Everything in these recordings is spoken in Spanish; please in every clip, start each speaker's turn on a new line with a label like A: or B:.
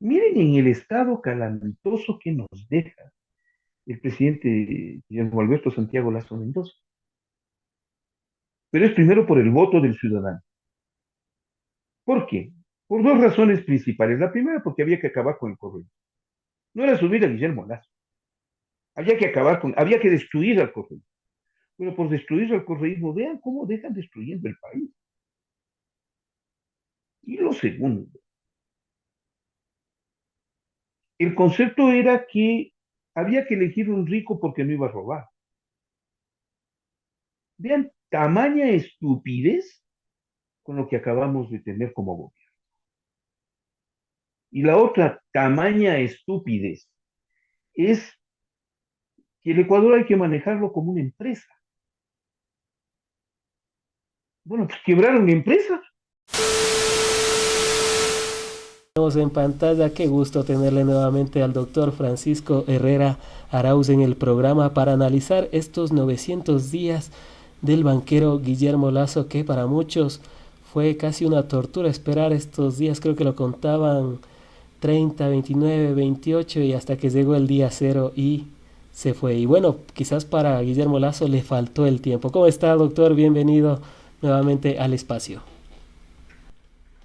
A: Miren en el estado calamitoso que nos deja el presidente Guillermo Alberto Santiago Lazo Mendoza. Pero es primero por el voto del ciudadano. ¿Por qué? Por dos razones principales. La primera, porque había que acabar con el correo. No era subir a Guillermo Lazo. Había que destruir al correo. Pero por destruir al correísmo, vean cómo dejan destruyendo el país. Y lo segundo, el concepto era que había que elegir un rico porque no iba a robar. Vean, tamaña estupidez con lo que acabamos de tener como gobierno. Y la otra tamaña estupidez es que el Ecuador hay que manejarlo como una empresa. Bueno, pues quebraron la empresa.
B: Tenemos en pantalla, qué gusto tenerle nuevamente al doctor Francisco Herrera Arauz en el programa para analizar estos 900 días del banquero Guillermo Lazo, que para muchos fue casi una tortura esperar estos días. Creo que lo contaban 30, 29, 28 y hasta que llegó el día cero y se fue. Y bueno, quizás para Guillermo Lazo le faltó el tiempo. ¿Cómo está, doctor? Bienvenido nuevamente al espacio.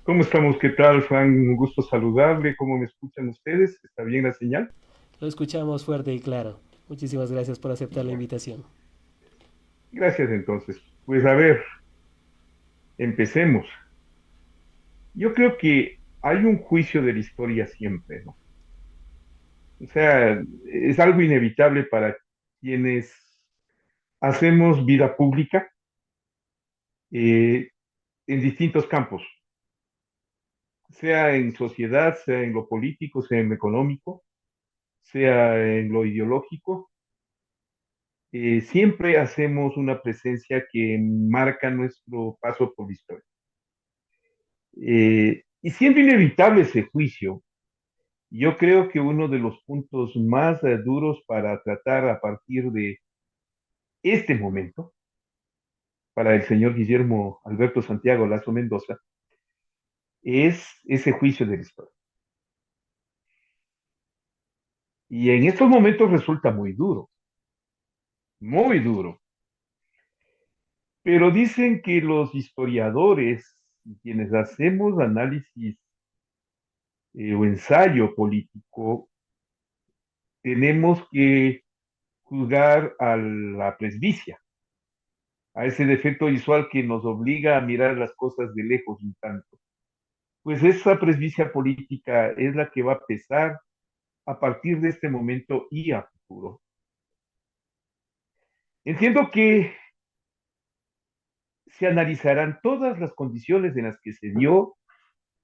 A: ¿Cómo estamos? ¿Qué tal, Frank? Un gusto saludarle. ¿Cómo me escuchan ustedes? ¿Está bien la señal?
B: Lo escuchamos fuerte y claro. Muchísimas gracias por aceptar la
A: Ya.
B: invitación.
A: Gracias, entonces. Pues a ver, empecemos. Yo creo que hay un juicio de la historia siempre, ¿no? O sea, es algo inevitable para quienes hacemos vida pública eh, en distintos campos, sea en sociedad, sea en lo político, sea en lo económico, sea en lo ideológico. Siempre hacemos una presencia que marca nuestro paso por la historia. Y siendo inevitable ese juicio, yo creo que uno de los puntos más duros para tratar a partir de este momento, para el señor Guillermo Alberto Santiago Lazo Mendoza, es ese juicio de la historia. Y en estos momentos resulta muy duro. Pero dicen que los historiadores, quienes hacemos análisis o ensayo político, tenemos que juzgar a la presbicia, a ese defecto visual que nos obliga a mirar las cosas de lejos un tanto. Pues esa presbicia política es la que va a pesar a partir de este momento y a futuro. Entiendo que se analizarán todas las condiciones en las que se dio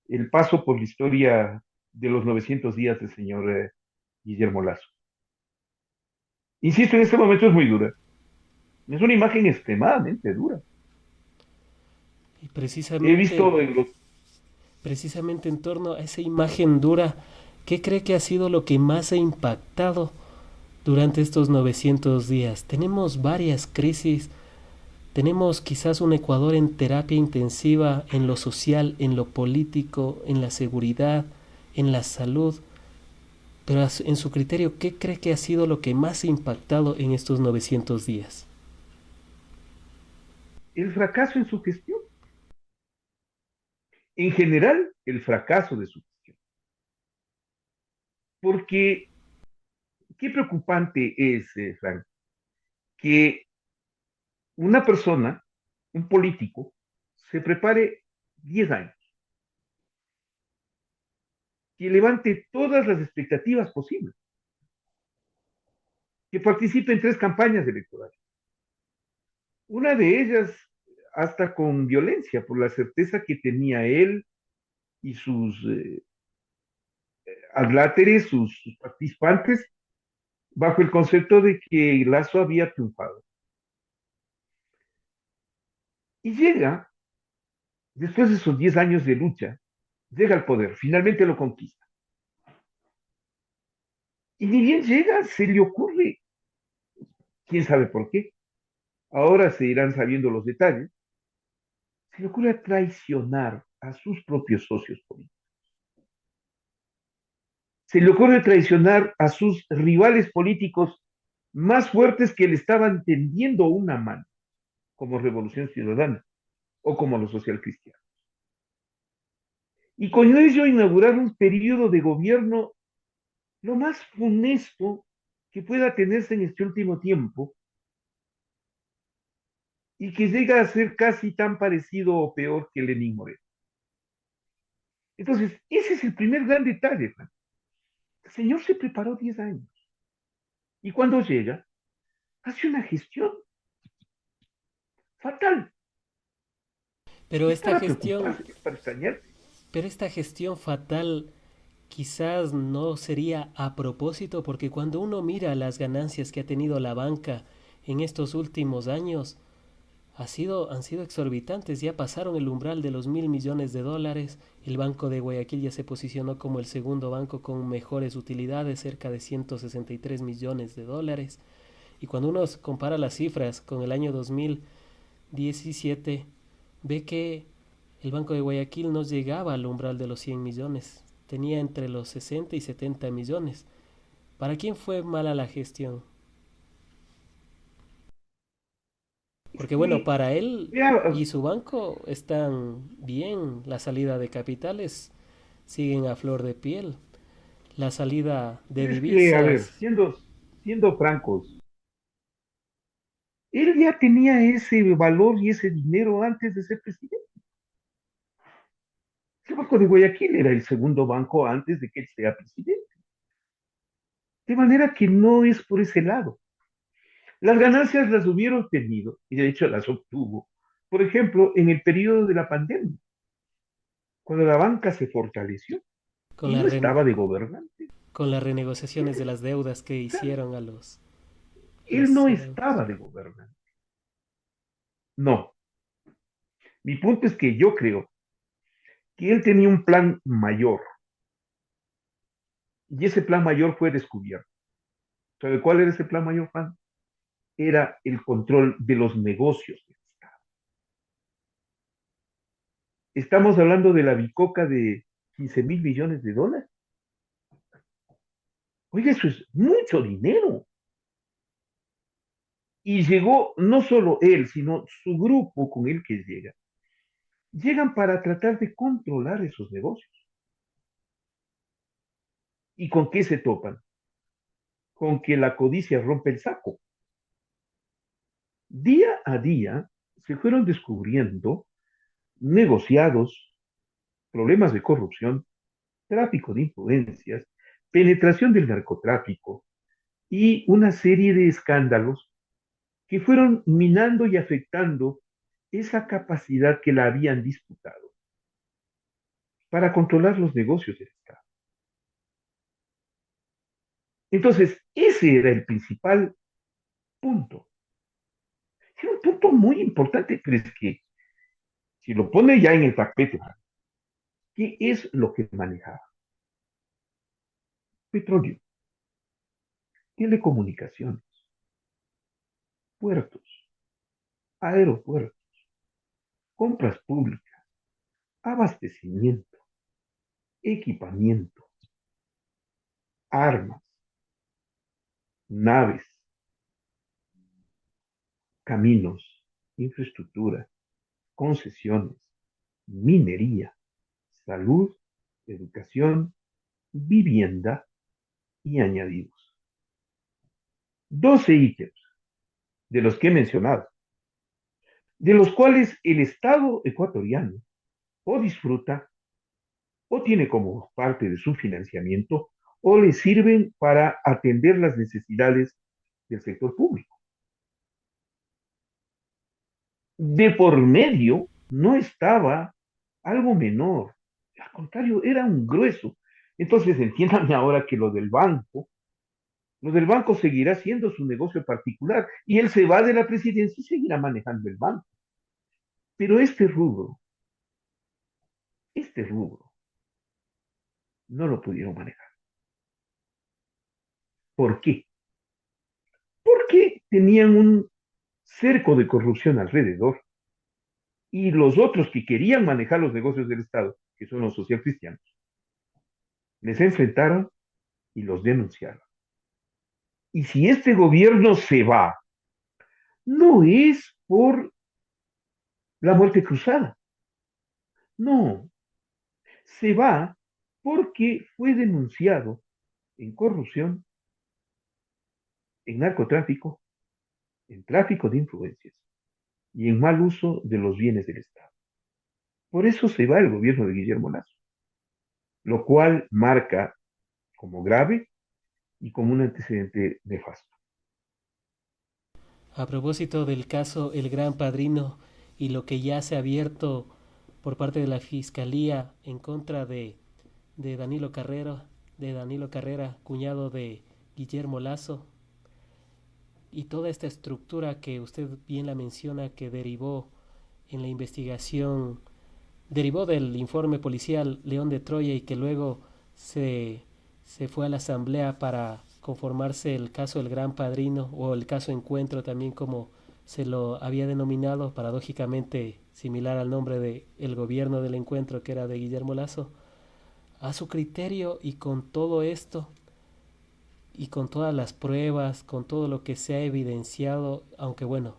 A: el paso por la historia de los 900 días del señor Guillermo Lazo. Insisto, en este momento es muy dura. Es una imagen extremadamente dura.
B: Y
A: He
B: precisamente,
A: visto en los...
B: precisamente en torno a esa imagen dura, ¿qué cree que ha sido lo que más ha impactado durante estos 900 días? Tenemos varias crisis, tenemos quizás un Ecuador en terapia intensiva en lo social, en lo político, en la seguridad, en la salud, pero en su criterio, ¿qué cree que ha sido lo que más ha impactado en estos 900 días?
A: el fracaso en su gestión. En general, el fracaso de su gestión. Porque qué preocupante es, Frank, que una persona, un político, se prepare 10 años, que levante todas las expectativas posibles, que participe en 3 campañas electorales. Una de ellas hasta con violencia, por la certeza que tenía él y sus adláteres, sus participantes, bajo el concepto de que Lazo había triunfado. Y llega, después de esos 10 años de lucha, llega al poder, finalmente lo conquista. Y ni bien llega, se le ocurre, quién sabe por qué, ahora se irán sabiendo los detalles, se le ocurre traicionar a sus propios socios políticos. se le ocurre traicionar a sus rivales políticos más fuertes que le estaban tendiendo una mano, como Revolución Ciudadana o como los socialcristianos. Y con ello inaugurar un periodo de gobierno lo más funesto que pueda tenerse en este último tiempo y que llega a ser casi tan parecido o peor que Lenín Moreno. Entonces, ese es el primer gran detalle, Juan. El señor se preparó 10 años y cuando llega, hace una gestión fatal.
B: Pero
A: Es
B: esta
A: para
B: gestión,
A: preocuparse, es para extrañarse.
B: pero esta gestión fatal quizás no sería a propósito, porque cuando uno mira las ganancias que ha tenido la banca en estos últimos años, han sido exorbitantes, ya pasaron el umbral de los 1.000 millones de dólares. El Banco de Guayaquil ya se posicionó como el segundo banco con mejores utilidades, cerca de 163 millones de dólares. Y cuando uno compara las cifras con el año 2017, ve que el Banco de Guayaquil no llegaba al umbral de los 100 millones, tenía entre los 60 y 70 millones. ¿Para quién fue mala la gestión?
A: Es
B: Porque bueno,
A: que,
B: para él
A: vea,
B: y su banco están bien, la salida de capitales siguen a flor de piel, la salida de
A: es que, a ver,
B: divisas
A: siendo francos, él ya tenía ese valor y ese dinero antes de ser presidente. El Banco de Guayaquil era el segundo banco antes de que él sea presidente. De manera que no es por ese lado. Las ganancias las hubiera obtenido, y de hecho las obtuvo, por ejemplo, en el periodo de la pandemia, cuando la banca se fortaleció
B: con,
A: y
B: la
A: no
B: re-
A: estaba de gobernante.
B: con las renegociaciones de
A: Él,
B: las deudas que
A: claro,
B: hicieron a
A: él
B: los
A: no
B: ciudadanos.
A: estaba de gobernante. No. Mi punto es que yo creo que él tenía un plan mayor y ese plan mayor fue descubierto. ¿Sabe cuál era ese plan mayor, Juan? Era el control de los negocios del Estado. Estamos hablando de la bicoca de 15.000 millones de dólares. Oiga, eso es mucho dinero. Y llegó no solo él, sino su grupo con el que llega. Llegan para tratar de controlar esos negocios. ¿Y con qué se topan? Con que la codicia rompe el saco. Día a día se fueron descubriendo negociados, problemas de corrupción, tráfico de influencias, penetración del narcotráfico y una serie de escándalos que fueron minando y afectando esa capacidad que la habían disputado para controlar los negocios del Estado. Entonces, ese era el principal punto. Era un punto muy importante, pero es que si lo pone ya en el tapete, ¿qué es lo que manejaba? Petróleo, telecomunicaciones, puertos, aeropuertos, compras públicas, abastecimiento, equipamiento, armas, naves, caminos, infraestructura, concesiones, minería, salud, educación, vivienda y añadidos. 12 ítems de los que he mencionado, de los cuales el Estado ecuatoriano o disfruta o tiene como parte de su financiamiento o le sirven para atender las necesidades del sector público. De por medio no estaba algo menor, al contrario, era un grueso. Entonces, entiéndame ahora que lo del banco seguirá siendo su negocio particular y él se va de la presidencia y seguirá manejando el banco. Pero este rubro, no lo pudieron manejar. ¿Por qué? Porque tenían un cerco de corrupción alrededor y los otros que querían manejar los negocios del Estado, que son los socialcristianos, les enfrentaron y los denunciaron. Y si este gobierno se va, no es por la muerte cruzada, no, se va porque fue denunciado en corrupción, en narcotráfico, en tráfico de influencias y en mal uso de los bienes del Estado. Por eso se va el gobierno de Guillermo Lazo, lo cual marca como grave y como un antecedente nefasto.
B: A propósito del caso El Gran Padrino y lo que ya se ha abierto por parte de la Fiscalía en contra de Danilo Carrera, cuñado de Guillermo Lazo, y toda esta estructura que usted bien la menciona que derivó en la investigación, derivó del informe policial León de Troya y que luego se, se fue a la asamblea para conformarse el caso El Gran Padrino o el caso Encuentro también como se lo había denominado, paradójicamente similar al nombre de el gobierno del encuentro que era de Guillermo Lazo. A su criterio y con todo esto y con todas las pruebas, con todo lo que se ha evidenciado, aunque bueno,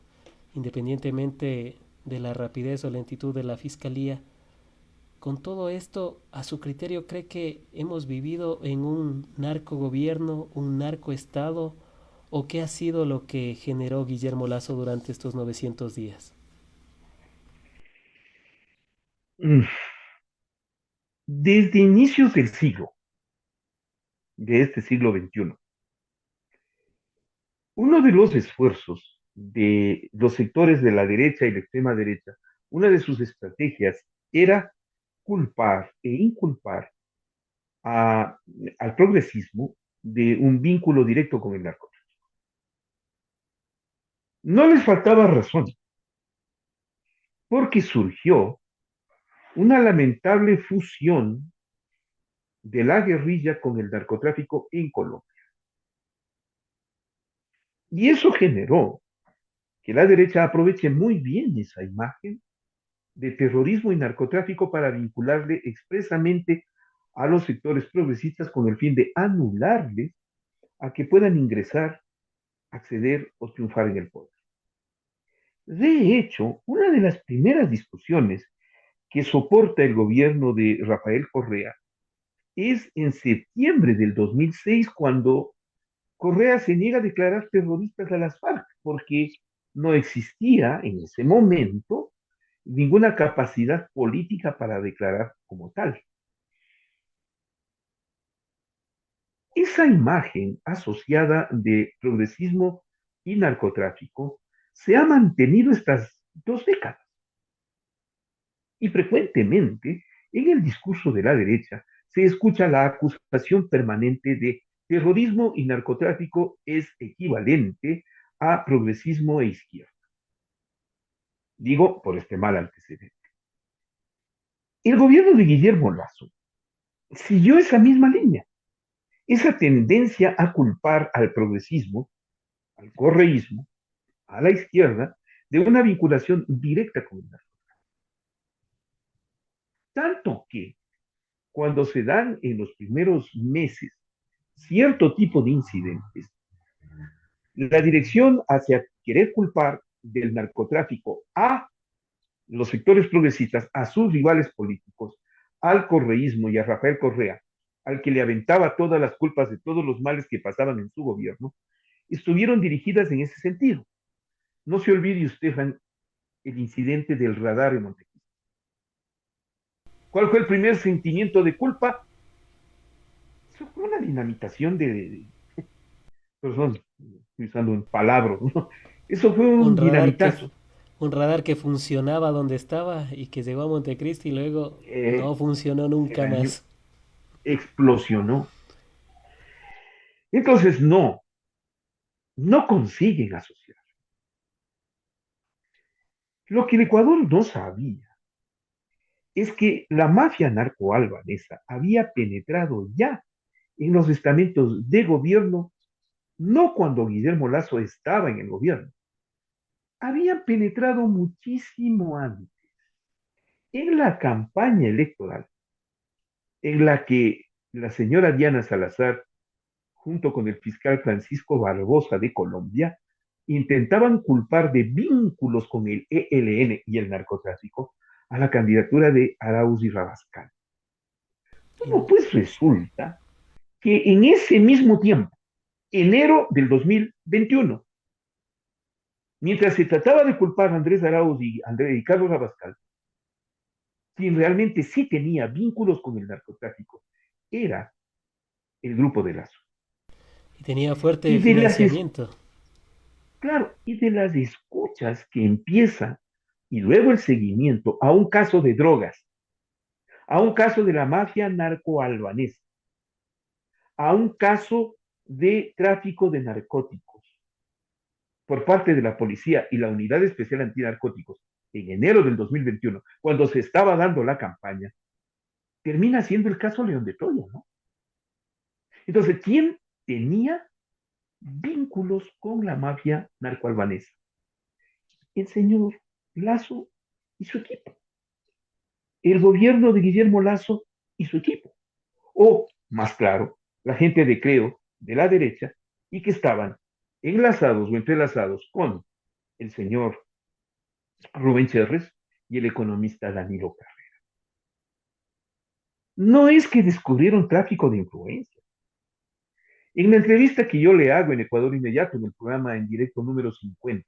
B: independientemente de la rapidez o lentitud de la fiscalía, con todo esto, a su criterio, ¿cree que hemos vivido en un narcogobierno, un narcoestado, o qué ha sido lo que generó Guillermo Lazo durante estos 900 días?
A: Desde inicios del siglo, de este siglo XXI, uno de los esfuerzos de los sectores de la derecha y la extrema derecha, una de sus estrategias era culpar e inculpar a, al progresismo de un vínculo directo con el narcotráfico. No les faltaba razón, porque surgió una lamentable fusión de la guerrilla con el narcotráfico en Colombia. Y eso generó que la derecha aproveche muy bien esa imagen de terrorismo y narcotráfico para vincularle expresamente a los sectores progresistas con el fin de anularles a que puedan ingresar, acceder o triunfar en el poder. De hecho, una de las primeras discusiones que soporta el gobierno de Rafael Correa es en septiembre del 2006 cuando Correa se niega a declarar terroristas a las FARC porque no existía en ese momento ninguna capacidad política para declarar como tal. Esa imagen asociada de progresismo y narcotráfico se ha mantenido estas 2 décadas y frecuentemente en el discurso de la derecha se escucha la acusación permanente de terrorismo y narcotráfico es equivalente a progresismo e izquierda. Digo, por este mal antecedente. El gobierno de Guillermo Lazo siguió esa misma línea, esa tendencia a culpar al progresismo, al correísmo, a la izquierda, de una vinculación directa con el narcotráfico. Tanto que cuando se dan en los primeros meses cierto tipo de incidentes, la dirección hacia querer culpar del narcotráfico a los sectores progresistas, a sus rivales políticos, al correísmo y a Rafael Correa, al que le aventaba todas las culpas de todos los males que pasaban en su gobierno, estuvieron dirigidas en ese sentido. No se olvide usted, Juan, el incidente del radar en Montecristi. ¿Cuál fue el primer sentimiento de culpa? Eso fue una dinamitación perdón, estoy usando un palabra, ¿no? Eso fue
B: Un
A: un
B: radar que
A: dinamitazo.
B: un radar que funcionaba donde estaba y que llegó a Montecristi y luego no
A: Eh,
B: funcionó
A: se
B: nunca
A: dañó,
B: más.
A: explosionó. Entonces, no consiguen asociar. Lo que el Ecuador no sabía es que la mafia narcoalbanesa había penetrado ya en los estamentos de gobierno, no cuando Guillermo Lazo estaba en el gobierno, habían penetrado muchísimo antes, en la campaña electoral, en la que la señora Diana Salazar junto con el fiscal Francisco Barbosa de Colombia, intentaban culpar de vínculos con el ELN y el narcotráfico a la candidatura de Arauz y Rabascal. Bueno, pues resulta que en ese mismo tiempo, enero del 2021, mientras se trataba de culpar a Andrés Arauz y Carlos Rabascal, quien realmente sí tenía vínculos con el narcotráfico era el grupo de Lazo.
B: Y tenía fuerte
A: Y de las,
B: financiamiento.
A: claro, y de las escuchas que empieza y luego el seguimiento a un caso de drogas, a un caso de la mafia narcoalbanesa, a un caso de tráfico de narcóticos por parte de la policía y la Unidad Especial Antinarcóticos en enero del 2021, cuando se estaba dando la campaña, termina siendo el caso León de Troya, ¿no? Entonces, ¿quién tenía vínculos con la mafia narcoalbanesa? El señor Lazo y su equipo. El gobierno de Guillermo Lazo y su equipo. O, más claro, la gente de Creo, de la derecha, y que estaban enlazados o entrelazados con el señor Rubén Cherres y el economista Danilo Carrera. No es que descubrieron tráfico de influencia. En la entrevista que yo le hago en Ecuador Inmediato, en el programa en directo número 50,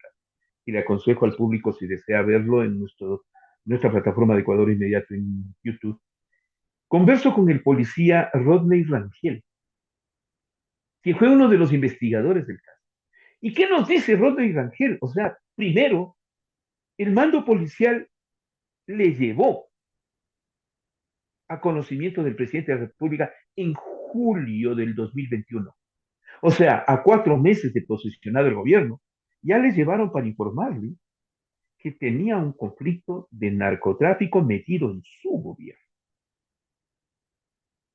A: y le aconsejo al público si desea verlo en nuestra plataforma de Ecuador Inmediato en YouTube, converso con el policía Rodney Rangel, que fue uno de los investigadores del caso. ¿Y qué nos dice Rodney Rangel? O sea, primero, el mando policial le llevó a conocimiento del presidente de la República en julio del 2021. O sea, a 4 meses de posicionado el gobierno, ya les llevaron para informarle que tenía un conflicto de narcotráfico metido en su gobierno.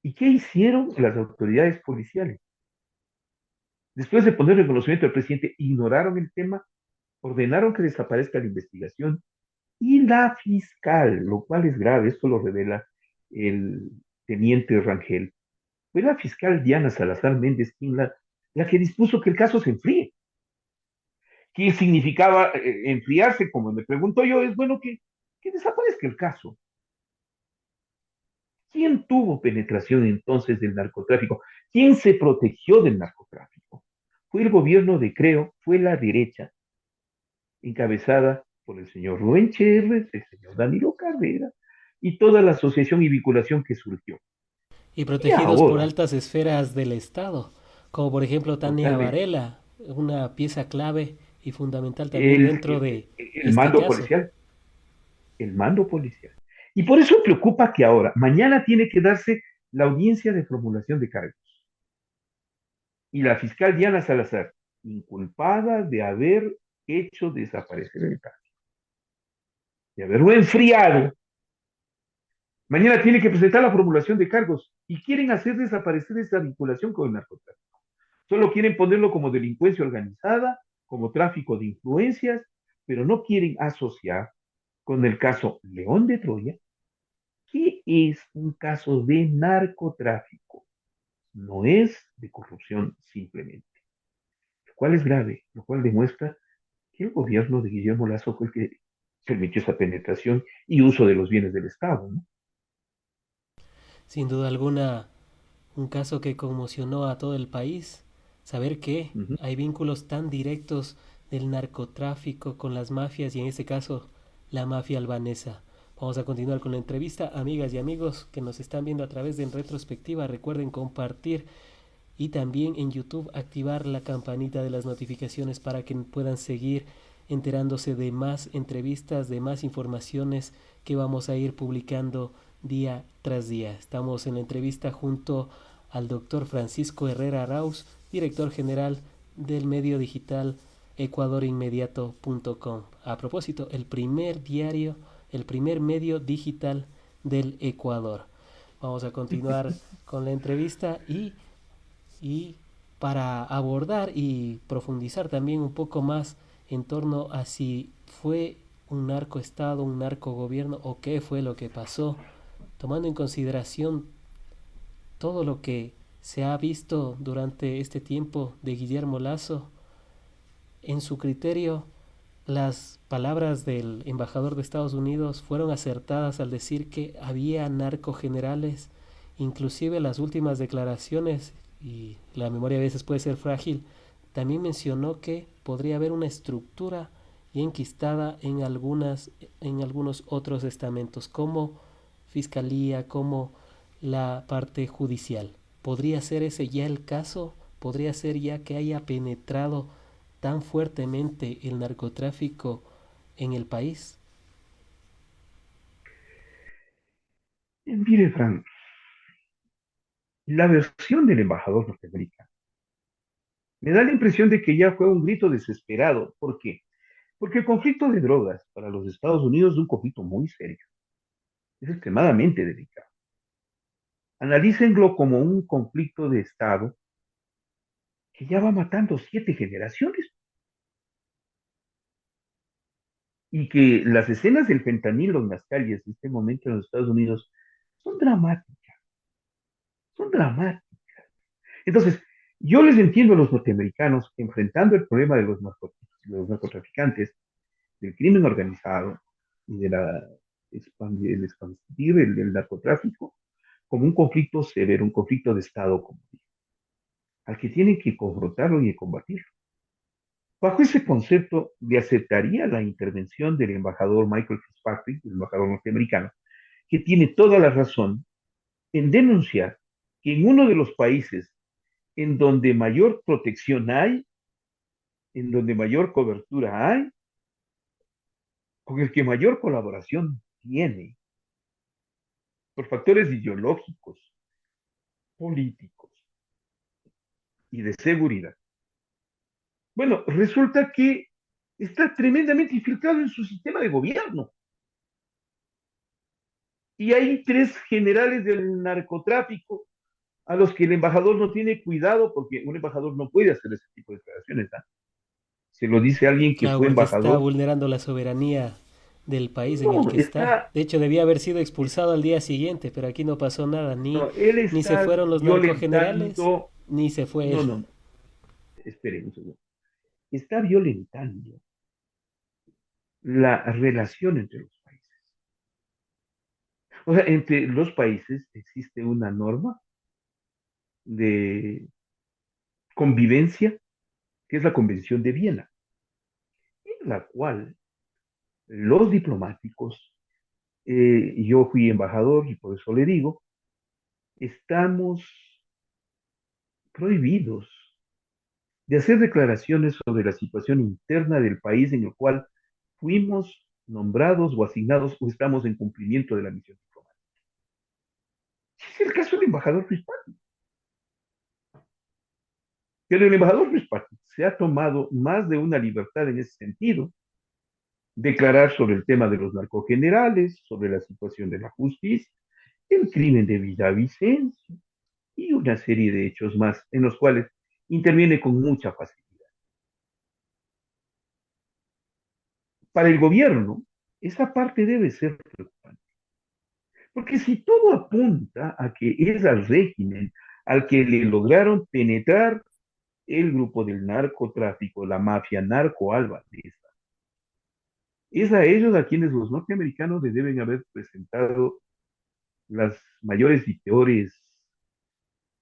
A: ¿Y qué hicieron las autoridades policiales? Después de poner el conocimiento del presidente, ignoraron el tema, ordenaron que desaparezca la investigación y la fiscal, lo cual es grave, esto lo revela el teniente Rangel, fue la fiscal Diana Salazar Méndez quien la que dispuso que el caso se enfríe. ¿Qué significaba enfriarse? Como me pregunto yo, es bueno que desaparezca el caso. ¿Quién tuvo penetración entonces del narcotráfico? ¿Quién se protegió del narcotráfico? Fue el gobierno de Creo, fue la derecha, encabezada por el señor Rubén Cherres, el señor Danilo Carrera y toda la asociación y vinculación que surgió.
B: Y
A: Y
B: protegidos por
A: ahora,
B: altas esferas del Estado, como por ejemplo Tania
A: totalmente,
B: Varela, una pieza clave y fundamental también
A: el,
B: dentro de
A: el
B: este
A: mando
B: caso.
A: policial, el mando policial. Y por eso preocupa que ahora, mañana tiene que darse la audiencia de formulación de cargos. Y la fiscal Diana Salazar, inculpada de haber hecho desaparecer el caso, de haberlo enfriado, mañana tiene que presentar la formulación de cargos y quieren hacer desaparecer esa vinculación con el narcotráfico. Solo quieren ponerlo como delincuencia organizada, como tráfico de influencias, pero no quieren asociar con el caso León de Troya, que es un caso de narcotráfico, no es de corrupción simplemente, lo cual es grave, lo cual demuestra que el gobierno de Guillermo Lazo fue el que permitió esa penetración y uso de los bienes del Estado, ¿no?
B: Sin duda alguna, un caso que conmocionó a todo el país. Saber que
A: Uh -huh.
B: hay vínculos tan directos del narcotráfico con las mafias y en este caso la mafia albanesa. Vamos a continuar con la entrevista. Amigas y amigos que nos están viendo a través de En Retrospectiva, recuerden compartir y también en YouTube activar la campanita de las notificaciones para que puedan seguir enterándose de más entrevistas, de más informaciones que vamos a ir publicando día tras día. Estamos en la entrevista junto al doctor Francisco Herrera Arauz, director general del medio digital ecuadorinmediato.com. A propósito, el primer diario, el primer medio digital del Ecuador. Vamos a continuar con la entrevista y para abordar y profundizar también un poco más en torno a si fue un narcoestado, un narcogobierno o qué fue lo que pasó, tomando en consideración todo lo que se ha visto durante este tiempo de Guillermo Lasso, en su criterio, las palabras del embajador de Estados Unidos fueron acertadas al decir que había narcogenerales, inclusive las últimas declaraciones, y la memoria a veces puede ser frágil, también mencionó que podría haber una estructura y enquistada en algunos otros estamentos, como fiscalía, como la parte judicial. ¿Podría ser ese ya el caso? ¿Podría ser ya que haya penetrado tan fuertemente el narcotráfico en el país?
A: Mire, Frank, la versión del embajador norteamericano me da la impresión de que ya fue un grito desesperado. ¿Por qué? Porque el conflicto de drogas para los Estados Unidos es un conflicto muy serio, es extremadamente delicado. Analícenlo como un conflicto de Estado que ya va matando 7 generaciones y que las escenas del fentanilo en las calles en este momento en los Estados Unidos son dramáticas, son dramáticas. Entonces, yo les entiendo a los norteamericanos que enfrentando el problema de los narcotraficantes, del crimen organizado y de el expandir el narcotráfico como un conflicto severo, un conflicto de Estado, como digo, al que tienen que confrontarlo y combatirlo. Bajo ese concepto, le aceptaría la intervención del embajador Michael Fitzpatrick, el embajador norteamericano, que tiene toda la razón en denunciar que en uno de los países en donde mayor protección hay, en donde mayor cobertura hay, con el que mayor colaboración tiene, por factores ideológicos, políticos y de seguridad. Bueno, resulta que está tremendamente infiltrado en su sistema de gobierno. Y hay 3 generales del narcotráfico a los que el embajador no tiene cuidado, porque un embajador no puede hacer ese tipo de declaraciones, ¿no? Se lo dice alguien que
B: Claro,
A: fue
B: porque está
A: embajador.
B: vulnerando la soberanía del país en el
A: No,
B: que está.
A: está,
B: De hecho, debía haber sido
A: es,
B: expulsado al día siguiente, pero aquí no pasó nada,
A: no, él
B: ni se
A: está
B: fueron los narcogenerales,
A: violentando,
B: ni se fue él.
A: no, no, esperen un segundo, está violentando la relación entre los países. O sea, entre los países existe una norma de convivencia, que es la Convención de Viena, en la cual los diplomáticos, yo fui embajador y por eso le digo, estamos prohibidos de hacer declaraciones sobre la situación interna del país en el cual fuimos nombrados o asignados o estamos en cumplimiento de la misión diplomática. Es el caso del embajador Luis Patti. Pero el embajador Luis Patti se ha tomado más de una libertad en ese sentido, declarar sobre el tema de los narcogenerales, sobre la situación de la justicia, el crimen de Villavicencio y una serie de hechos más en los cuales interviene con mucha facilidad. Para el gobierno, esa parte debe ser preocupante, porque si todo apunta a que es al régimen al que le lograron penetrar el grupo del narcotráfico, la mafia narco-albanesa, es a ellos a quienes los norteamericanos les deben haber presentado las mayores y peores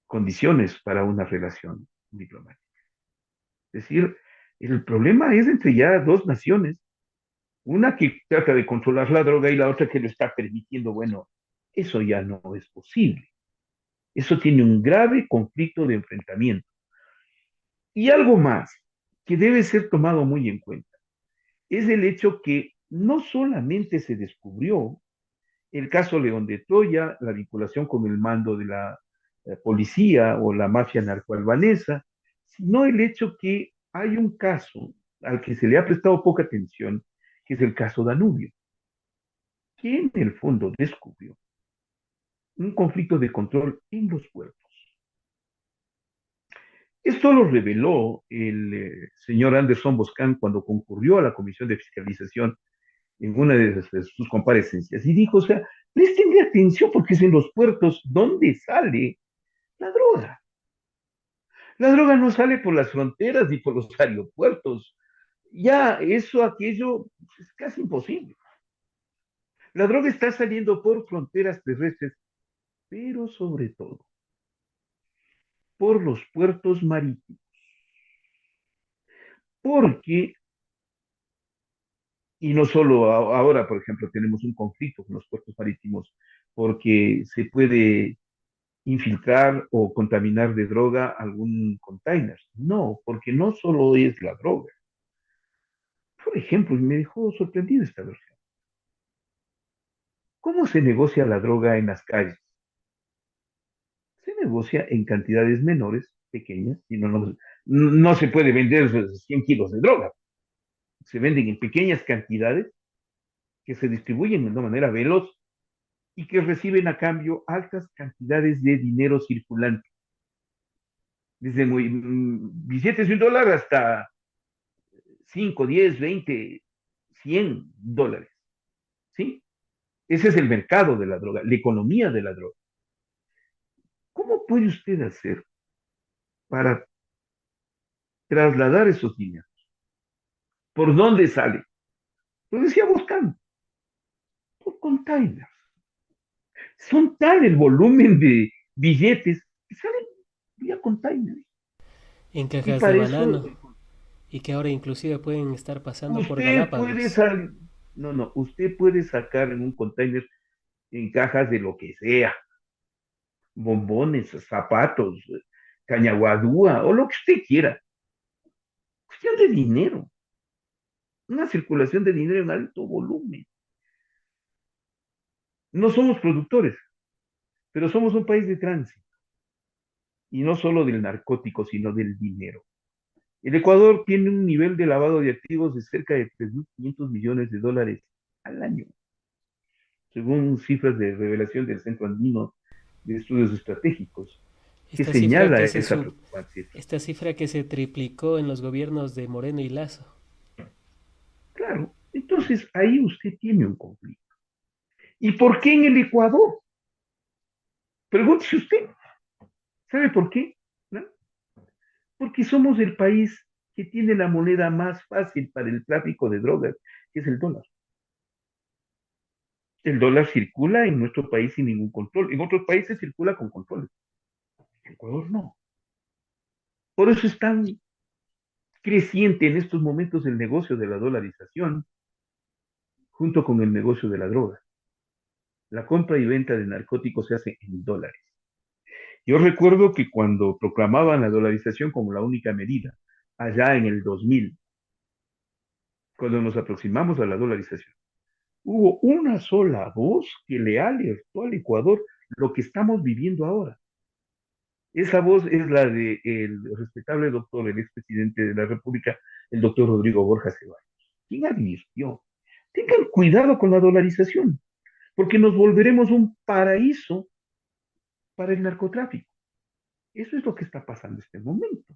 A: condiciones para una relación diplomática. Es decir, el problema es entre ya 2 naciones, una que trata de controlar la droga y la otra que lo está permitiendo. Bueno, eso ya no es posible. Eso tiene un grave conflicto de enfrentamiento. Y algo más que debe ser tomado muy en cuenta es el hecho que no solamente se descubrió el caso León de Troya, la vinculación con el mando de la policía o la mafia narcoalbanesa, sino el hecho que hay un caso al que se le ha prestado poca atención, que es el caso Danubio, que en el fondo descubrió un conflicto de control en los puertos. Esto lo reveló el señor Anderson Boscan cuando concurrió a la Comisión de Fiscalización en una de sus comparecencias y dijo, o sea, prestenle atención porque es en los puertos donde sale la droga. La droga no sale por las fronteras ni por los aeropuertos. Ya eso, aquello, es casi imposible. La droga está saliendo por fronteras terrestres, pero sobre todo por los puertos marítimos. Porque, y no solo ahora, por ejemplo, tenemos un conflicto con los puertos marítimos, porque se puede infiltrar o contaminar de droga algún container. No, porque no solo es la droga. Por ejemplo, y me dejó sorprendido esta versión. ¿Cómo se negocia la droga en las calles? Se negocia en cantidades menores, pequeñas, y no se puede vender 100 kilos de droga. Se venden en pequeñas cantidades que se distribuyen de una manera veloz y que reciben a cambio altas cantidades de dinero circulante, desde billetes de $1 hasta 5, 10, 20, $100. ¿Sí? Ese es el mercado de la droga, la economía de la droga. ¿Cómo puede usted hacer para trasladar esos dineros? ¿Por dónde sale? Lo decía buscando, por containers. Son tal el volumen de billetes que salen vía containers.
B: En
A: Y
B: cajas de
A: para eso
B: banano y que ahora inclusive pueden estar pasando por
A: usted puede
B: Galápagos.
A: salir, no, usted puede sacar en un container en cajas de lo que sea, bombones, zapatos, cañaguadúa o lo que usted quiera. Cuestión de dinero, una circulación de dinero en alto volumen. No somos productores, pero somos un país de tránsito, y no solo del narcótico, sino del dinero. El Ecuador tiene un nivel de lavado de activos de cerca de 3.500 millones de dólares al año, según cifras de revelación del Centro Andino de Estudios Estratégicos, que
B: Esta cifra
A: señala
B: que se
A: esa
B: sub,
A: preocupante cifra.
B: esta cifra que se triplicó en los gobiernos de Moreno y Lazo.
A: Claro, entonces ahí usted tiene un conflicto. ¿Y por qué en el Ecuador? Pregúntese usted, ¿sabe por qué? ¿No? Porque somos el país que tiene la moneda más fácil para el tráfico de drogas, que es el dólar. El dólar circula en nuestro país sin ningún control. En otros países circula con control. En Ecuador no. Por eso es tan creciente en estos momentos el negocio de la dolarización junto con el negocio de la droga. La compra y venta de narcóticos se hace en dólares. Yo recuerdo que cuando proclamaban la dolarización como la única medida, allá en el 2000, cuando nos aproximamos a la dolarización, hubo una sola voz que le alertó al Ecuador lo que estamos viviendo ahora. Esa voz es la del respetable doctor, el expresidente de la República, el doctor Rodrigo Borja Ceballos. ¿Quién advirtió? Tengan cuidado con la dolarización, porque nos volveremos un paraíso para el narcotráfico. Eso es lo que está pasando en este momento.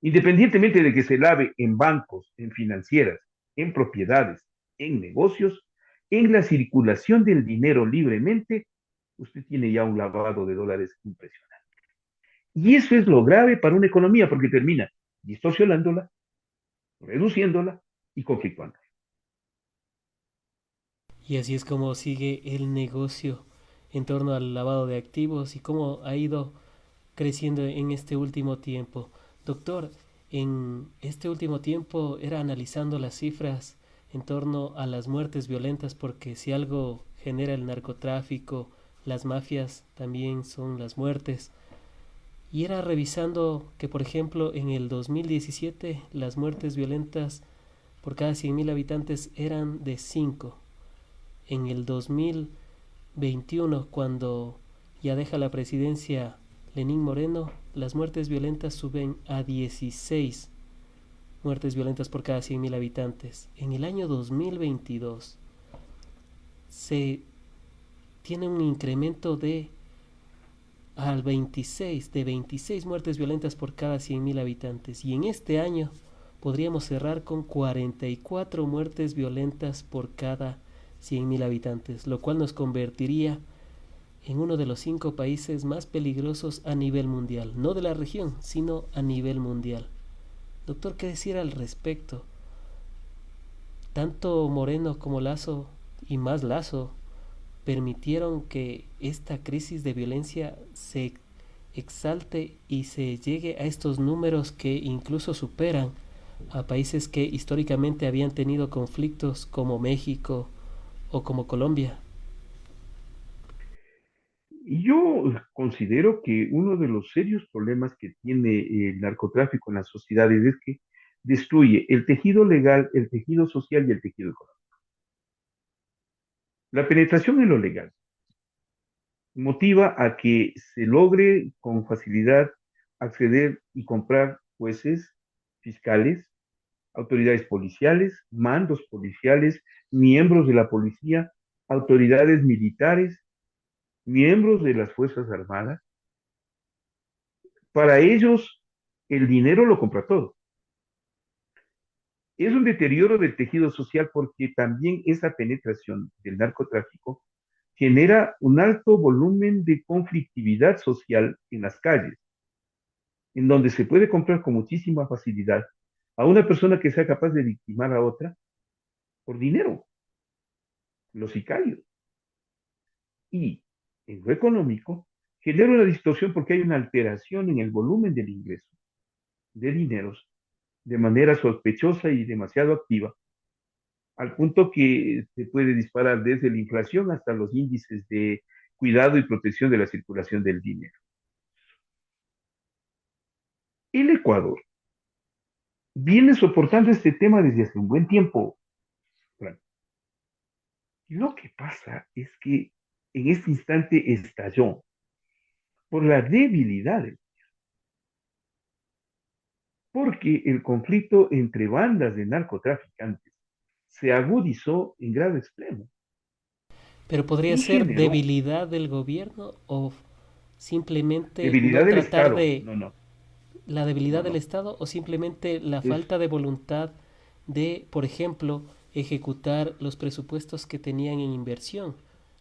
A: Independientemente de que se lave en bancos, en financieras, en propiedades, en negocios, en la circulación del dinero libremente, usted tiene ya un lavado de dólares impresionante. Y eso es lo grave para una economía, porque termina distorsionándola, reduciéndola y conflictuando.
B: Y así es como sigue el negocio en torno al lavado de activos y cómo ha ido creciendo en este último tiempo. Doctor, en este último tiempo era analizando las cifras en torno a las muertes violentas, porque si algo genera el narcotráfico, las mafias también son las muertes. Y era revisando que, por ejemplo, en el 2017 las muertes violentas por cada 100.000 habitantes eran de 5. En el 2021, cuando ya deja la presidencia Lenín Moreno, las muertes violentas suben a 16 muertes violentas por cada 100.000 habitantes. En el año 2022 se tiene un incremento de 26 muertes violentas por cada 100.000 habitantes. Y en este año podríamos cerrar con 44 muertes violentas por cada 100.000 habitantes, lo cual nos convertiría en uno de los 5 países más peligrosos a nivel mundial, no de la región, sino a nivel mundial. Doctor, ¿qué decir al respecto? Tanto Moreno como Lazo, y más Lazo, permitieron que esta crisis de violencia se exalte y se llegue a estos números que incluso superan a países que históricamente habían tenido conflictos como México o como Colombia.
A: Y yo considero que uno de los serios problemas que tiene el narcotráfico en las sociedades es que destruye el tejido legal, el tejido social y el tejido económico. La penetración en lo legal motiva a que se logre con facilidad acceder y comprar jueces, fiscales, autoridades policiales, mandos policiales, miembros de la policía, autoridades militares, miembros de las Fuerzas Armadas. Para ellos, el dinero lo compra todo. Es un deterioro del tejido social porque también esa penetración del narcotráfico genera un alto volumen de conflictividad social en las calles, en donde se puede comprar con muchísima facilidad a una persona que sea capaz de victimar a otra por dinero, los sicarios. Y en lo económico, genera una distorsión porque hay una alteración en el volumen del ingreso de dineros de manera sospechosa y demasiado activa, al punto que se puede disparar desde la inflación hasta los índices de cuidado y protección de la circulación del dinero. El Ecuador viene soportando este tema desde hace un buen tiempo. Lo que pasa es que en este instante estalló por la debilidad, porque el conflicto entre bandas de narcotraficantes se agudizó en grado extremo
B: Pero podría
A: y
B: ser
A: generó
B: debilidad del gobierno o simplemente no
A: debilidad del
B: tratar
A: Estado.
B: de
A: No, no,
B: la debilidad
A: no,
B: del
A: no.
B: Estado o simplemente la
A: Es,
B: falta de voluntad de, por ejemplo, ejecutar los presupuestos que tenían en inversión.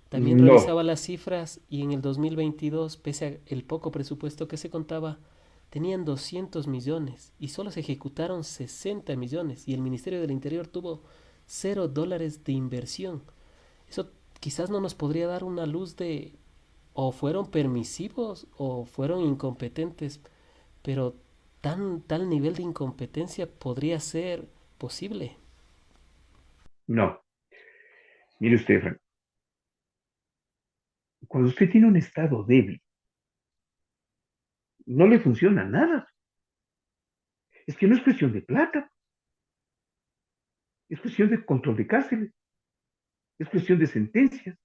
B: También
A: no,
B: revisaba las cifras y en el 2022, pese al poco presupuesto que se contaba, tenían 200 millones y solo se ejecutaron 60 millones y el Ministerio del Interior tuvo $0 de inversión. Eso quizás no nos podría dar una luz de o fueron permisivos o fueron incompetentes, pero tal nivel de incompetencia podría ser posible.
A: no. Mire usted, Frank, cuando usted tiene un Estado débil, no le funciona nada. Es que no es cuestión de plata, es cuestión de control de cárceles, es cuestión de sentencias,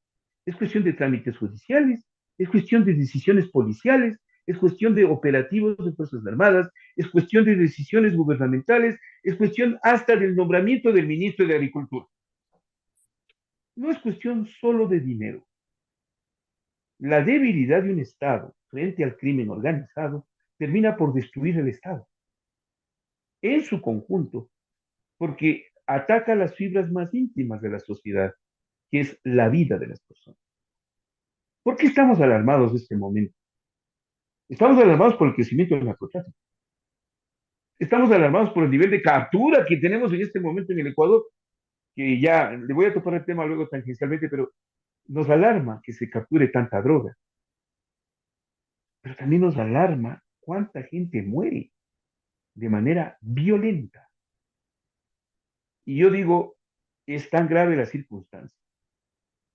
A: es cuestión de trámites judiciales, es cuestión de decisiones policiales, es cuestión de operativos de Fuerzas Armadas, es cuestión de decisiones gubernamentales, es cuestión hasta del nombramiento del ministro de Agricultura. No es cuestión solo de dinero. La debilidad de un Estado frente al crimen organizado termina por destruir el Estado en su conjunto, porque ataca las fibras más íntimas de la sociedad, que es la vida de las personas. ¿Por qué estamos alarmados en este momento? Estamos alarmados por el crecimiento del narcotráfico. Estamos alarmados por el nivel de captura que tenemos en este momento en el Ecuador, que ya le voy a topar el tema luego tangencialmente, pero nos alarma que se capture tanta droga, pero también nos alarma cuánta gente muere de manera violenta. Y yo digo, es tan grave la circunstancia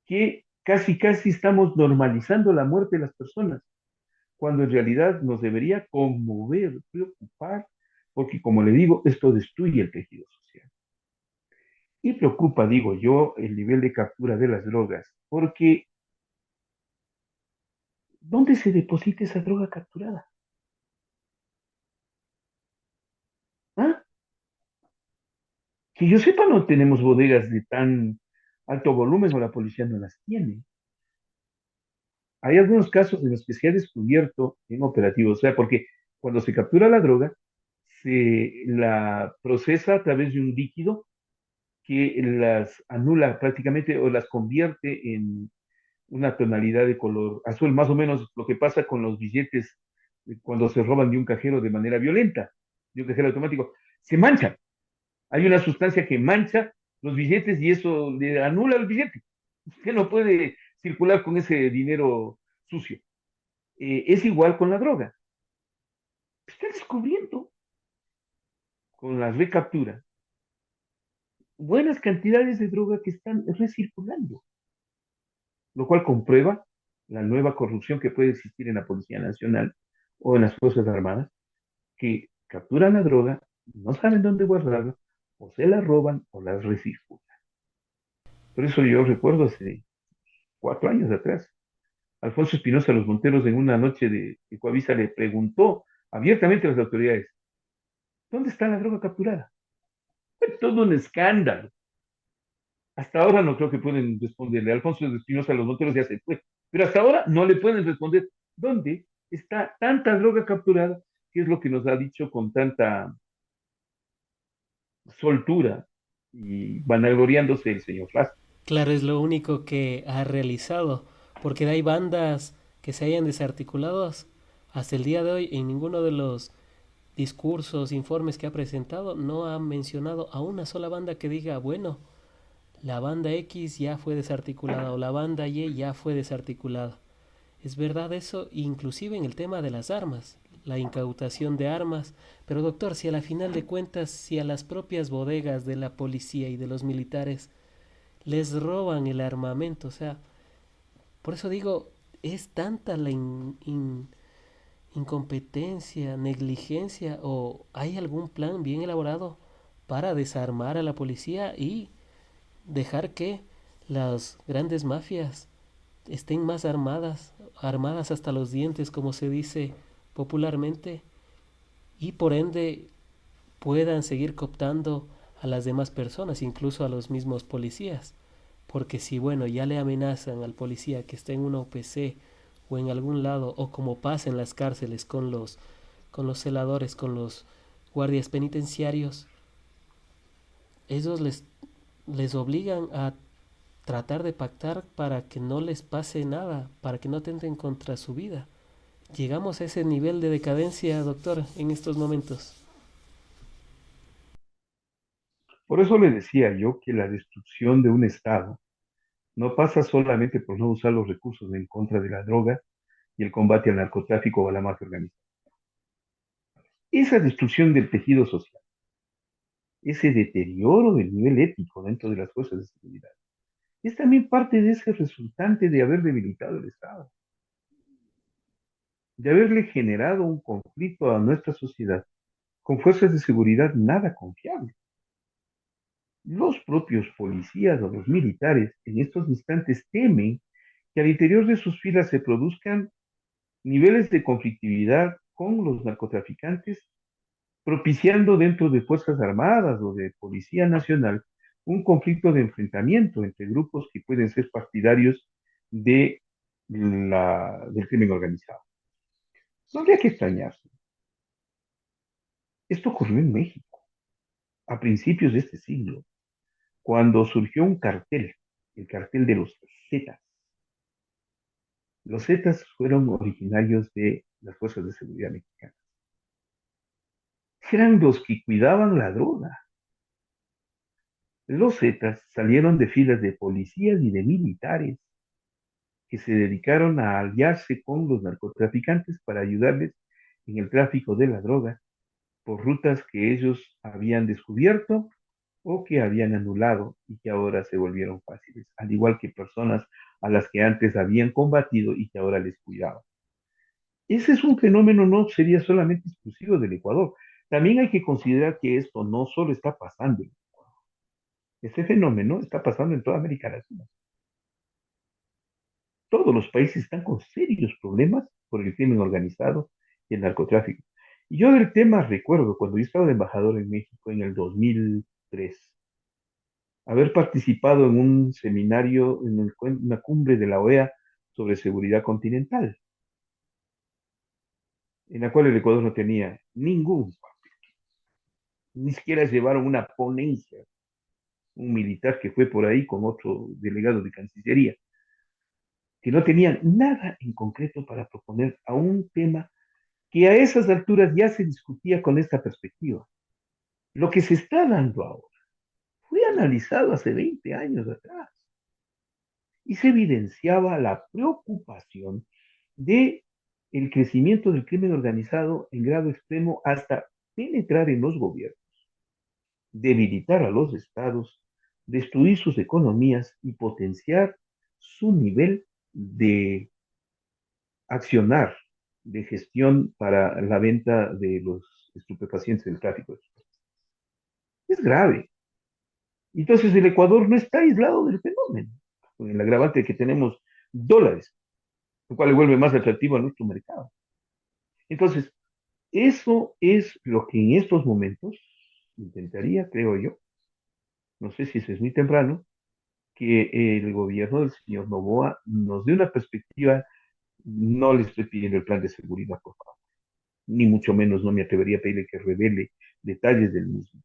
A: que casi, casi estamos normalizando la muerte de las personas, cuando en realidad nos debería conmover, preocupar, porque como le digo, esto destruye el tejido social. Y preocupa, digo yo, el nivel de captura de las drogas, porque ¿dónde se deposita esa droga capturada? ¿Ah? Que yo sepa, no tenemos bodegas de tan alto volumen o la policía no las tiene. Hay algunos casos en los que se ha descubierto en operativos, o sea, porque cuando se captura la droga, se la procesa a través de un líquido que las anula prácticamente o las convierte una tonalidad de color azul, más o menos lo que pasa con los billetes cuando se roban de un cajero de manera violenta, de un cajero automático, se manchan. Hay una sustancia que mancha los billetes y eso le anula el billete. Usted no puede circular con ese dinero sucio. Es igual con la droga. Está descubriendo con la recaptura buenas cantidades de droga que están recirculando, lo cual comprueba la nueva corrupción que puede existir en la Policía Nacional o en las Fuerzas Armadas, que capturan la droga, no saben dónde guardarla, o se la roban o la recirculan. Por eso yo recuerdo hace 4 años atrás, Alfonso Espinosa Los Monteros en una noche de Coavisa le preguntó abiertamente a las autoridades, ¿dónde está la droga capturada? Fue todo un escándalo. Hasta ahora no creo que pueden responderle. Alfonso Espinosa Los Monteros ya se fue, pero hasta ahora no le pueden responder dónde está tanta droga capturada, que es lo que nos ha dicho con tanta soltura y vanagloriándose el señor Flas.
B: Claro, es lo único que ha realizado, porque hay bandas que se hayan desarticulado hasta el día de hoy en ninguno de los discursos, informes que ha presentado, no ha mencionado a una sola banda que diga, bueno, la banda X ya fue desarticulada o la banda Y ya fue desarticulada. Es verdad eso, inclusive en el tema de las armas, la incautación de armas. Pero doctor, si a la final de cuentas, si a las propias bodegas de la policía y de los militares les roban el armamento, o sea, por eso digo, es tanta la incompetencia, negligencia o hay algún plan bien elaborado para desarmar a la policía y dejar que las grandes mafias estén más armadas, armadas hasta los dientes, como se dice popularmente, y por ende puedan seguir cooptando a las demás personas, incluso a los mismos policías. Porque si, bueno, ya le amenazan al policía que está en una OPC o en algún lado, o como pasa en las cárceles con los celadores, con los guardias penitenciarios, ellos les obligan a tratar de pactar para que no les pase nada, para que no atenten contra su vida. Llegamos a ese nivel de decadencia, doctor, en estos momentos.
A: Por eso le decía yo que la destrucción de un Estado no pasa solamente por no usar los recursos en contra de la droga y el combate al narcotráfico o a la mafia organizada. Esa destrucción del tejido social, ese deterioro del nivel ético dentro de las fuerzas de seguridad, es también parte de ese resultante de haber debilitado el Estado, de haberle generado un conflicto a nuestra sociedad con fuerzas de seguridad nada confiables. Los propios policías o los militares en estos instantes temen que al interior de sus filas se produzcan niveles de conflictividad con los narcotraficantes, propiciando dentro de Fuerzas Armadas o de Policía Nacional un conflicto de enfrentamiento entre grupos que pueden ser partidarios de del crimen organizado. No habría que extrañarse. Esto ocurrió en México a principios de este siglo, cuando surgió un cartel, el cartel de los Zetas. Los Zetas fueron originarios de las fuerzas de seguridad mexicanas. Eran los que cuidaban la droga. Los Zetas salieron de filas de policías y de militares que se dedicaron a aliarse con los narcotraficantes para ayudarles en el tráfico de la droga por rutas que ellos habían descubierto o que habían anulado y que ahora se volvieron fáciles, al igual que personas a las que antes habían combatido y que ahora les cuidaban. Ese es un fenómeno, no sería solamente exclusivo del Ecuador. También hay que considerar que esto no solo está pasando en Ecuador. Ese fenómeno está pasando en toda América Latina. Todos los países están con serios problemas por el crimen organizado y el narcotráfico. Y yo del tema recuerdo cuando yo estaba de embajador en México en el 2003, haber participado en un seminario, en una cumbre de la OEA sobre seguridad continental, en la cual el Ecuador no tenía ningún, ni siquiera llevaron una ponencia, un militar que fue por ahí con otro delegado de Cancillería. que no tenían nada en concreto para proponer a un tema que a esas alturas ya se discutía con esta perspectiva. Lo que se está dando ahora fue analizado hace 20 años atrás y se evidenciaba la preocupación de el crecimiento del crimen organizado en grado extremo hasta penetrar en los gobiernos, debilitar a los estados, destruir sus economías y potenciar su nivel de accionar, de gestión para la venta de los estupefacientes del tráfico. Es grave. Entonces el Ecuador no está aislado del fenómeno, con el agravante de que tenemos dólares, lo cual le vuelve más atractivo a nuestro mercado. Entonces, eso es lo que en estos momentos intentaría, creo yo, no sé si eso es muy temprano, que el gobierno del señor Noboa nos dé una perspectiva. No le estoy pidiendo el plan de seguridad, por favor, ni mucho menos no me atrevería a pedirle que revele detalles del mismo,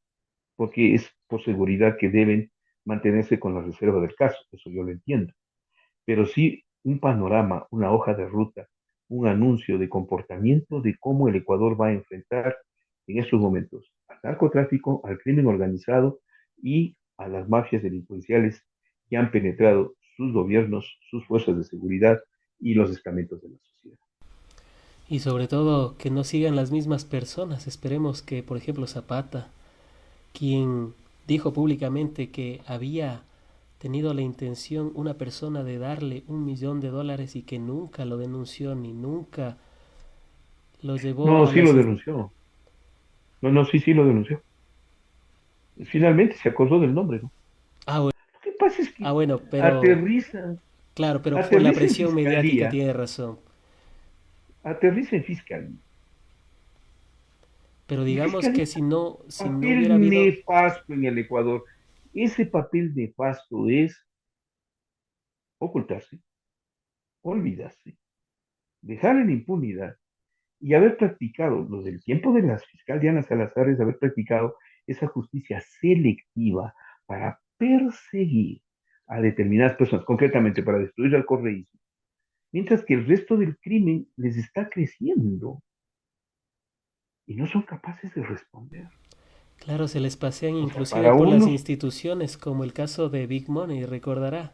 A: porque es por seguridad que deben mantenerse con la reserva del caso, eso yo lo entiendo, pero sí un panorama, una hoja de ruta, un anuncio de comportamiento de cómo el Ecuador va a enfrentar en estos momentos al narcotráfico, al crimen organizado y a las mafias delincuenciales que han penetrado sus gobiernos, sus fuerzas de seguridad y los estamentos de la sociedad.
B: Y sobre todo que no sigan las mismas personas. Esperemos que, por ejemplo, Zapata, quien dijo públicamente que había tenido la intención una persona de darle $1 millón y que nunca lo denunció ni nunca lo llevó
A: No,
B: a
A: sí lo
B: las...
A: denunció. No, no, sí, sí lo denunció. Finalmente se acordó del nombre, ¿no?
B: Ah, bueno,
A: Lo que pasa es que
B: bueno, pero
A: aterriza,
B: claro, pero por la
A: aterriza en
B: presión mediática
A: fiscalía,
B: tiene razón.
A: aterriza en fiscalía.
B: Pero
A: Y
B: digamos
A: fiscalía,
B: que si no hubiera
A: papel
B: habido,
A: nefasto en el Ecuador. Ese papel nefasto es ocultarse, olvidarse, dejar en impunidad y haber practicado, los del tiempo de las fiscal Diana Salazar, es haber practicado esa justicia selectiva para perseguir a determinadas personas, concretamente para destruir al correísmo, mientras que el resto del crimen les está creciendo y no son capaces de responder.
B: claro, se les pasean
A: O sea,
B: inclusive
A: para
B: por las
A: unos,
B: instituciones, como el caso de Big Money, recordará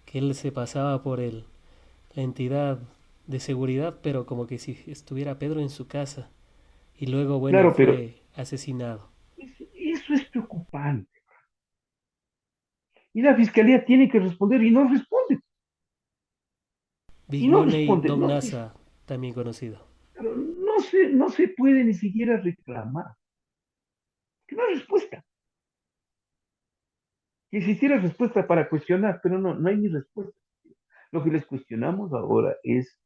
B: que él se pasaba por la entidad de seguridad, pero como que si estuviera Pedro en su casa y luego, bueno,
A: claro, pero
B: fue asesinado.
A: eso es preocupante. Y la fiscalía tiene que responder
B: Big
A: y no
B: Money,
A: responde,
B: Don
A: no,
B: NASA, también conocido.
A: pero no se puede ni siquiera reclamar, que no hay respuesta. Que existiera respuesta para cuestionar, pero no, no hay ni respuesta. Lo que les cuestionamos ahora es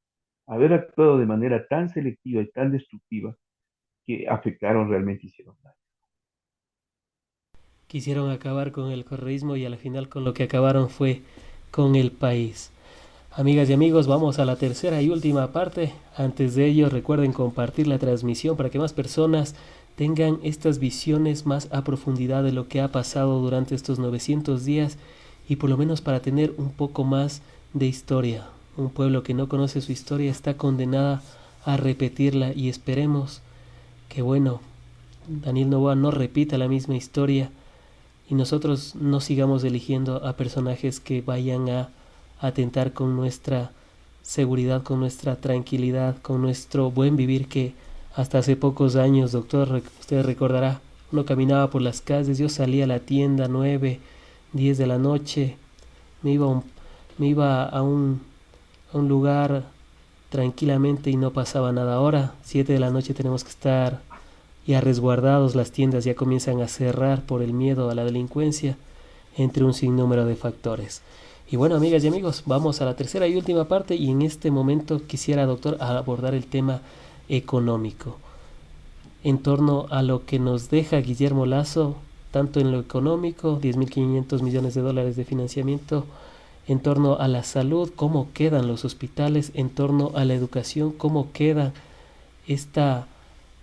A: haber actuado de manera tan selectiva y tan destructiva que afectaron realmente, hicieron daño.
B: Quisieron acabar con el correísmo y al final con lo que acabaron fue con el país. Amigas y amigos, vamos a la tercera y última parte. Antes de ello, recuerden compartir la transmisión para que más personas tengan estas visiones más a profundidad de lo que ha pasado durante estos 900 días y por lo menos para tener un poco más de historia. Un pueblo que no conoce su historia está condenada a repetirla y esperemos que, bueno, Daniel Noboa no repita la misma historia y nosotros no sigamos eligiendo a personajes que vayan a atentar con nuestra seguridad, con nuestra tranquilidad, con nuestro buen vivir que hasta hace pocos años, doctor, usted recordará, uno caminaba por las calles, yo salía a la tienda 9, 10 de la noche, me iba, me iba a un lugar tranquilamente y no pasaba nada. Ahora, 7 de la noche tenemos que estar ya resguardados, las tiendas ya comienzan a cerrar por el miedo a la delincuencia, entre un sinnúmero de factores. Y bueno, amigas y amigos, vamos a la tercera y última parte y en este momento quisiera, doctor, abordar el tema económico, en torno a lo que nos deja Guillermo Lazo, tanto en lo económico, 10.500 millones de dólares de financiamiento, en torno a la salud, cómo quedan los hospitales, en torno a la educación, cómo queda esta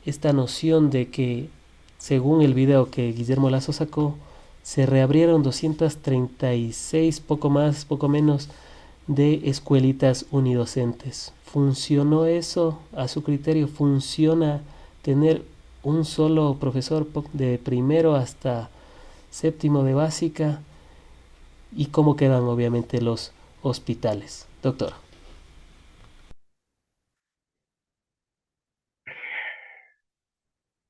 B: esta noción de que, según el video que Guillermo Lazo sacó, se reabrieron 236, poco más, poco menos, de escuelitas unidocentes. ¿Funcionó eso a su criterio? ¿Funciona tener un solo profesor de primero hasta séptimo de básica? ¿Y cómo quedan obviamente los hospitales? Doctor.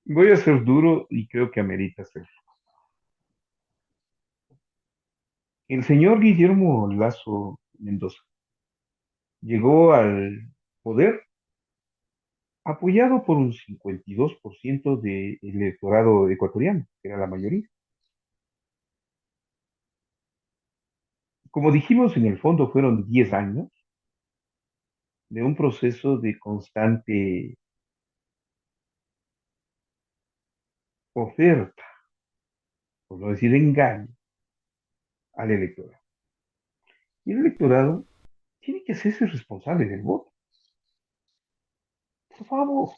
A: Voy a ser duro y creo que amerita ser. El señor Guillermo Lazo Mendoza llegó al poder apoyado por un 52% del electorado ecuatoriano, que era la mayoría. Como dijimos, en el fondo fueron 10 años de un proceso de constante oferta, por no decir engaño, al electorado. Y el electorado tiene que hacerse responsable del voto. Por favor,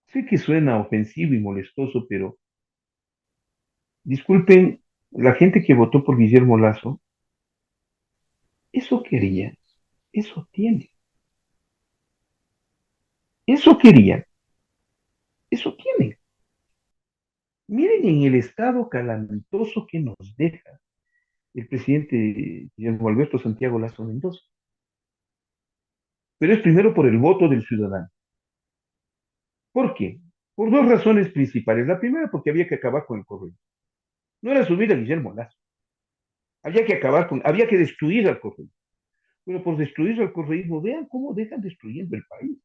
A: sé que suena ofensivo y molestoso, pero disculpen, la gente que votó por Guillermo Lazo, eso quería, eso tiene, eso quería, eso tiene. Miren en el estado calamitoso que nos deja el presidente Guillermo Alberto Santiago Lazo Mendoza. Pero es primero por el voto del ciudadano. ¿Por qué? Por dos razones principales. La primera, porque había que acabar con el correo. No era subir a Guillermo Lazo. Había que destruir al correo. Pero por destruir al correísmo, vean cómo dejan destruyendo el país.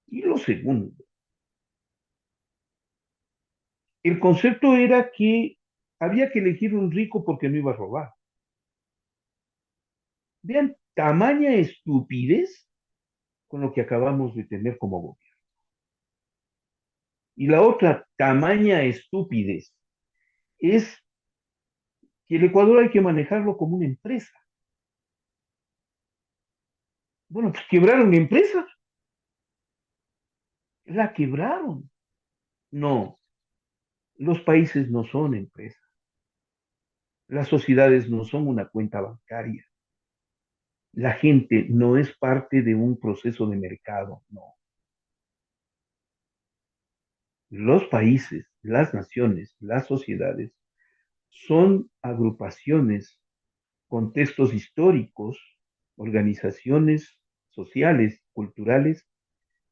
A: Y lo segundo, el concepto era que había que elegir un rico porque no iba a robar. Vean, tamaña estupidez con lo que acabamos de tener como gobierno. Y la otra tamaña estupidez es que el Ecuador hay que manejarlo como una empresa. Bueno, pues quebraron la empresa, la quebraron. No, los países no son empresas, las sociedades no son una cuenta bancaria, la gente no es parte de un proceso de mercado, no. Los países, las naciones, las sociedades son agrupaciones, contextos históricos, organizaciones sociales, culturales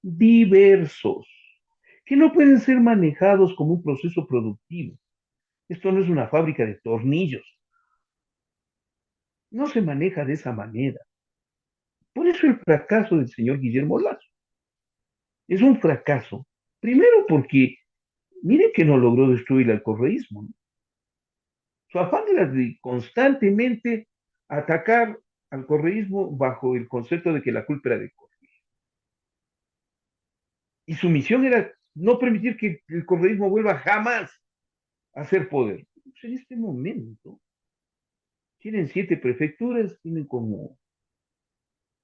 A: diversos, que no pueden ser manejados como un proceso productivo. Esto no es una fábrica de tornillos, no se maneja de esa manera. Por eso el fracaso del señor Guillermo Lazo es un fracaso, primero porque, mire que no logró destruir al correísmo, ¿no? Su afán era de constantemente atacar al correísmo bajo el concepto de que la culpa era de Correa. Y su misión era no permitir que el correísmo vuelva jamás a ser poder. Pues en este momento tienen 7 prefecturas, tienen como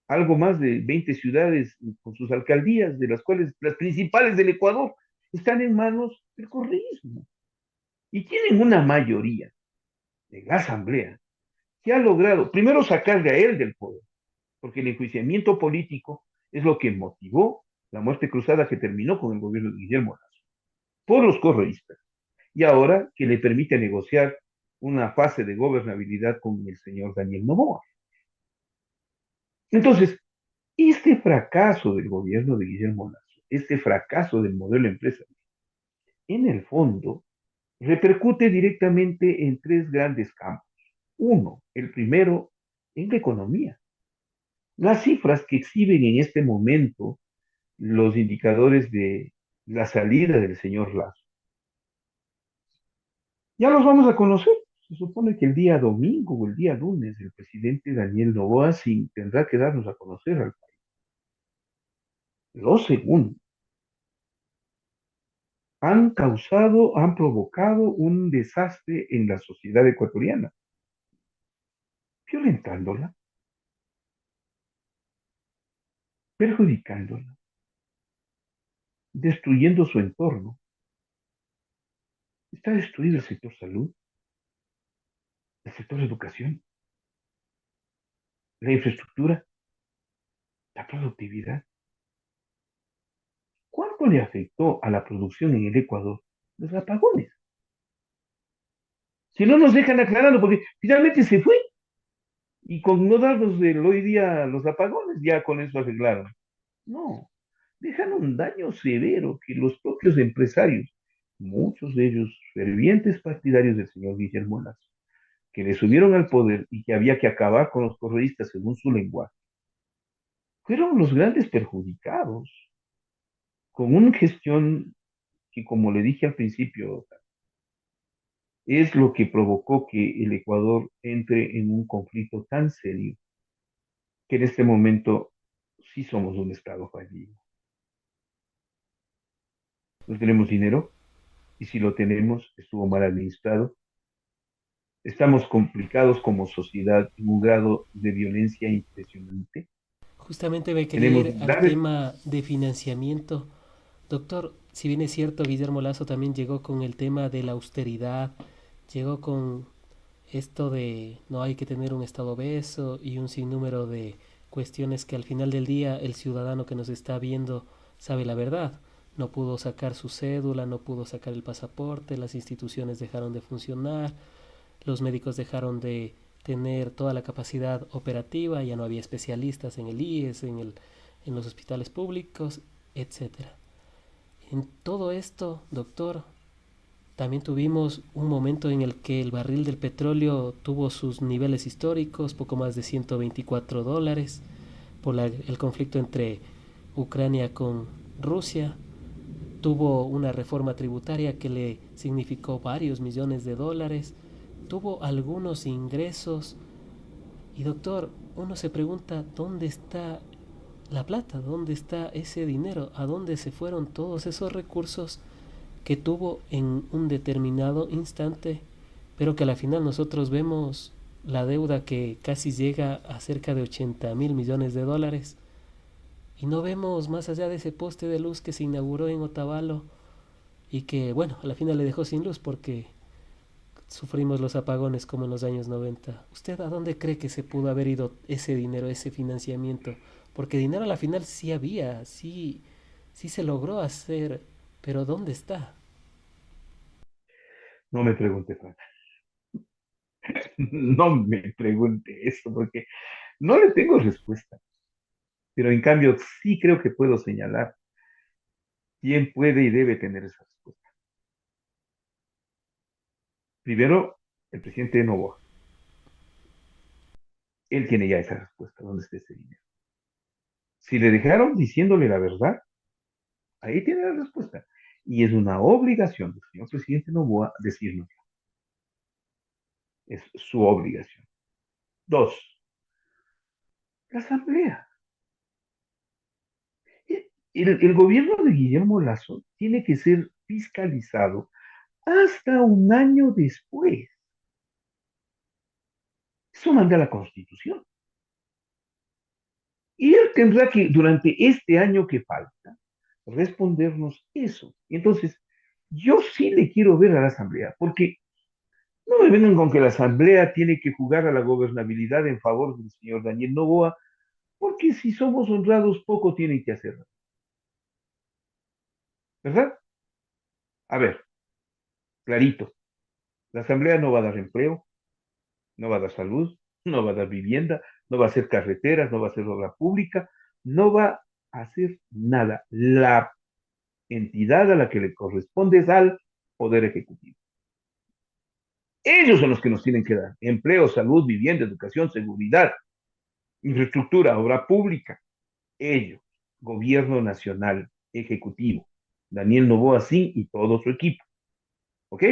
A: algo más de 20 ciudades con sus alcaldías, de las cuales las principales del Ecuador están en manos del correísmo. Y tienen una mayoría de la Asamblea que ha logrado primero sacarle a él del poder, porque el enjuiciamiento político es lo que motivó la muerte cruzada que terminó con el gobierno de Guillermo Lazo, por los correístas, y ahora que le permite negociar una fase de gobernabilidad con el señor Daniel Noboa. Entonces, este fracaso del gobierno de Guillermo Lazo, este fracaso del modelo empresarial, en el fondo, repercute directamente en tres grandes campos. Uno, el primero, en la economía. Las cifras que exhiben en este momento los indicadores de la salida del señor Lazo, ya los vamos a conocer. Se supone que el día domingo o el día lunes el presidente Daniel Noboa sí tendrá que darnos a conocer al país. Lo segundo, han provocado un desastre en la sociedad ecuatoriana, violentándola, perjudicándola, destruyendo su entorno. Está destruido el sector salud, el sector educación. la infraestructura, la productividad. ¿Cuánto le afectó a la producción en el Ecuador los apagones? Si no nos dejan aclarando, porque finalmente se fue y con no darnos hoy día los apagones, ya con eso arreglaron. No, dejan un daño severo que los propios empresarios, muchos de ellos fervientes partidarios del señor Guillermo Lazo, que le subieron al poder y que había que acabar con los correístas según su lenguaje, fueron los grandes perjudicados con una gestión que, como le dije al principio, es lo que provocó que el Ecuador entre en un conflicto tan serio que en este momento sí somos un Estado fallido. No tenemos dinero y si lo tenemos estuvo mal administrado. Estamos complicados como sociedad en un grado de violencia impresionante.
B: Justamente me quería
A: Tenemos
B: ir al
A: graves.
B: tema de financiamiento. Doctor, si bien es cierto, Guillermo Lazo también llegó con el tema de la austeridad, llegó con esto de no hay que tener un estado obeso y un sinnúmero de cuestiones que al final del día el ciudadano que nos está viendo sabe la verdad. No pudo sacar su cédula, no pudo sacar el pasaporte, las instituciones dejaron de funcionar, los médicos dejaron de tener toda la capacidad operativa, ya no había especialistas en el IES, en los hospitales públicos, etcétera. En todo esto, doctor, también tuvimos un momento en el que el barril del petróleo tuvo sus niveles históricos, poco más de $124, por el conflicto entre Ucrania con Rusia. Tuvo una reforma tributaria que le significó varios millones de dólares. Tuvo algunos ingresos. Y doctor, uno se pregunta dónde está la plata, dónde está ese dinero, a dónde se fueron todos esos recursos que tuvo en un determinado instante, pero que a la final nosotros vemos la deuda que casi llega a cerca de 80.000 millones de dólares y no vemos más allá de ese poste de luz que se inauguró en Otavalo y que, bueno, a la final le dejó sin luz porque sufrimos los apagones como en los años 90. ¿Usted a dónde cree que se pudo haber ido ese dinero, ese financiamiento? Porque dinero a la final sí había, sí, sí se logró hacer, pero ¿dónde está?
A: No me pregunte, Frank. No me pregunte eso, porque no le tengo respuesta. Pero en cambio, sí creo que puedo señalar quién puede y debe tener esa respuesta. Primero, el presidente Novoa. Él tiene ya esa respuesta. ¿Dónde está ese dinero? Si le dejaron diciéndole la verdad, ahí tiene la respuesta. Y es una obligación del señor presidente Novoa decirnos. Es su obligación. Dos, la asamblea. El gobierno de Guillermo Lazo tiene que ser fiscalizado hasta un año después. Eso manda la Constitución. Y él tendrá que, durante este año que falta, respondernos eso. Entonces, yo sí le quiero ver a la Asamblea, porque no me vengan con que la Asamblea tiene que jugar a la gobernabilidad en favor del señor Daniel Noboa, porque si somos honrados, poco tienen que hacer, ¿verdad? A ver, clarito, la Asamblea no va a dar empleo, no va a dar salud, no va a dar vivienda, no va a hacer carreteras, no va a hacer obra pública, no va a hacer nada. La entidad a la que le corresponde es al Poder Ejecutivo. Ellos son los que nos tienen que dar empleo, salud, vivienda, educación, seguridad, infraestructura, obra pública. Ellos, gobierno nacional, ejecutivo, Daniel Noboa sí y todo su equipo. ¿Ok?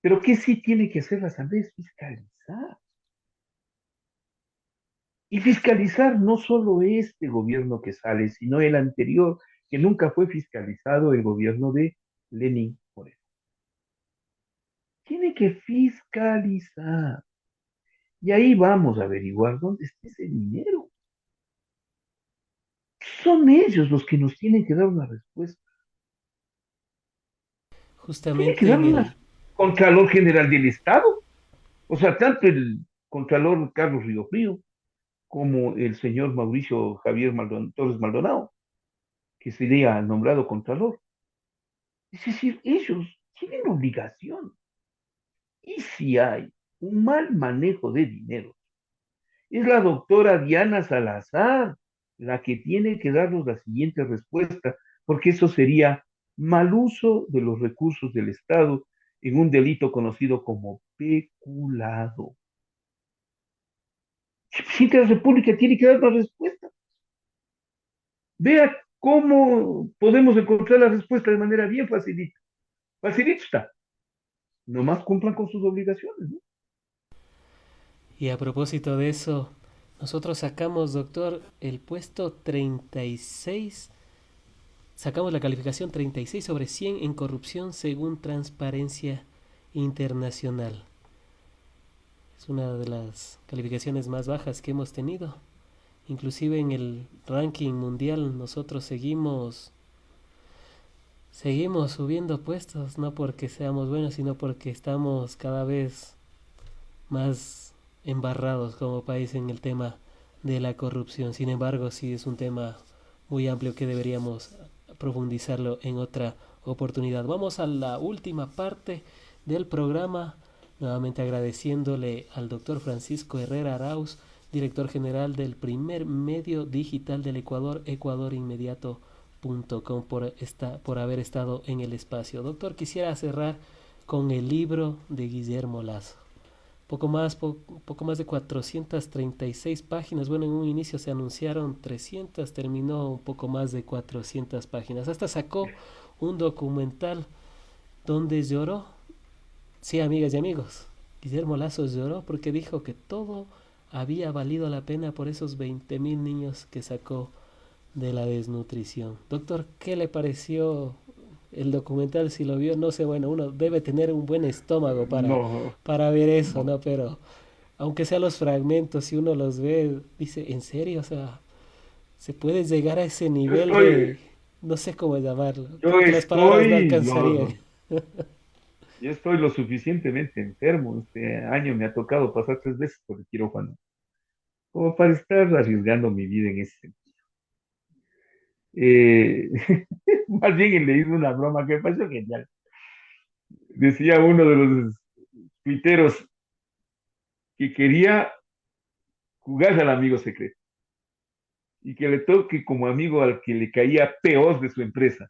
A: Pero ¿qué sí tiene que hacer la Asamblea? Es fiscalizar. Y fiscalizar no solo este gobierno que sale, sino el anterior, que nunca fue fiscalizado, el gobierno de Lenín Moreno. Tiene que fiscalizar. Y ahí vamos a averiguar dónde está ese dinero. Son ellos los que nos tienen que dar una respuesta. Tiene que
B: Justamente
A: dar
B: en el
A: una Contralor General del Estado. O sea, tanto el Contralor Carlos Riofrío, como el señor Mauricio Javier Torres Maldonado, que sería nombrado Contralor. Es decir, ellos tienen obligación. Y si hay un mal manejo de dinero, es la doctora Diana Salazar la que tiene que darnos la siguiente respuesta, porque eso sería mal uso de los recursos del Estado en un delito conocido como peculado. El presidente de la República tiene que dar una respuesta. Vea cómo podemos encontrar la respuesta de manera bien facilita. Facilita está. Nomás cumplan con sus obligaciones, ¿no?
B: Y a propósito de eso, nosotros sacamos, doctor, el puesto 36. Sacamos la calificación 36 sobre 100 en corrupción según Transparencia Internacional. Es una de las calificaciones más bajas que hemos tenido. Inclusive en el ranking mundial nosotros seguimos subiendo puestos, no porque seamos buenos, sino porque estamos cada vez más embarrados como país en el tema de la corrupción. Sin embargo, sí es un tema muy amplio que deberíamos profundizarlo en otra oportunidad. Vamos a la última parte del programa, nuevamente agradeciéndole al doctor Francisco Herrera Arauz, director general del primer medio digital del Ecuador, ecuadorinmediato.com, por haber estado en el espacio. Doctor, quisiera cerrar con el libro de Guillermo Lazo. Poco más de 436 páginas. Bueno, en un inicio se anunciaron 300, terminó un poco más de 400 páginas. Hasta sacó un documental donde lloró. Sí, amigas y amigos, Guillermo Lazo lloró porque dijo que todo había valido la pena por esos 20.000 niños que sacó de la desnutrición. Doctor, ¿qué le pareció el documental? Si lo vio, no sé, bueno, uno debe tener un buen estómago
A: No,
B: para ver eso,
A: no.
B: ¿no? Pero aunque sea los fragmentos, si uno los ve, dice, ¿en serio? O sea, ¿se puede llegar a ese
A: Yo
B: nivel
A: estoy,
B: de, no sé cómo llamarlo?
A: yo
B: Creo que las palabras no
A: estoy,
B: alcanzarían.
A: yo estoy lo suficientemente enfermo. Este año me ha tocado pasar 3 veces por el quirófano, como para estar arriesgando mi vida en ese sentido. Eh, Más bien le hice una broma que me pareció genial. Decía uno de los tuiteros que quería jugar al amigo secreto y que le toque como amigo al que le caía peor de su empresa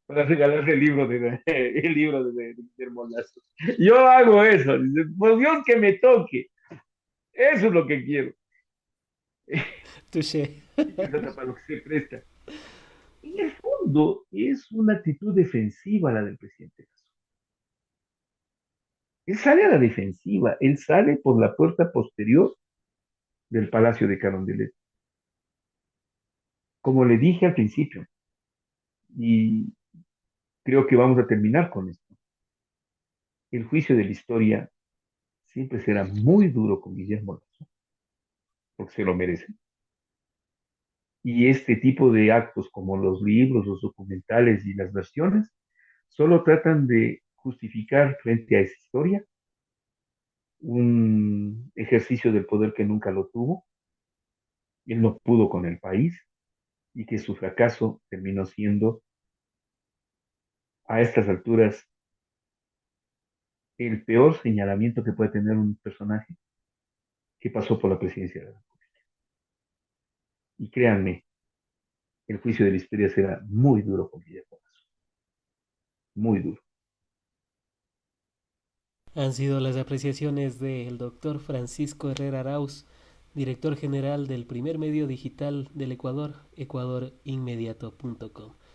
A: para regalarle el libro de Guillermo Lazo. Yo hago eso, dice, por Dios que me toque, eso es lo que quiero.
B: Touché.
A: Y pelota para lo que se presta. En el fondo es una actitud defensiva la del presidente Lazo. Él sale a la defensiva, él sale por la puerta posterior del Palacio de Carondelet. Como le dije al principio, y creo que vamos a terminar con esto, el juicio de la historia siempre será muy duro con Guillermo Lazo, porque se lo merece. Y este tipo de actos como los libros, los documentales y las versiones, solo tratan de justificar frente a esa historia un ejercicio del poder que nunca lo tuvo, él no pudo con el país y que su fracaso terminó siendo a estas alturas el peor señalamiento que puede tener un personaje que pasó por la presidencia de la República. Y créanme, el juicio de la historia será muy duro con Guillermo Lazo, muy duro.
B: Han sido las apreciaciones del doctor Francisco Herrera Arauz, director general del primer medio digital del Ecuador, ecuadorinmediato.com.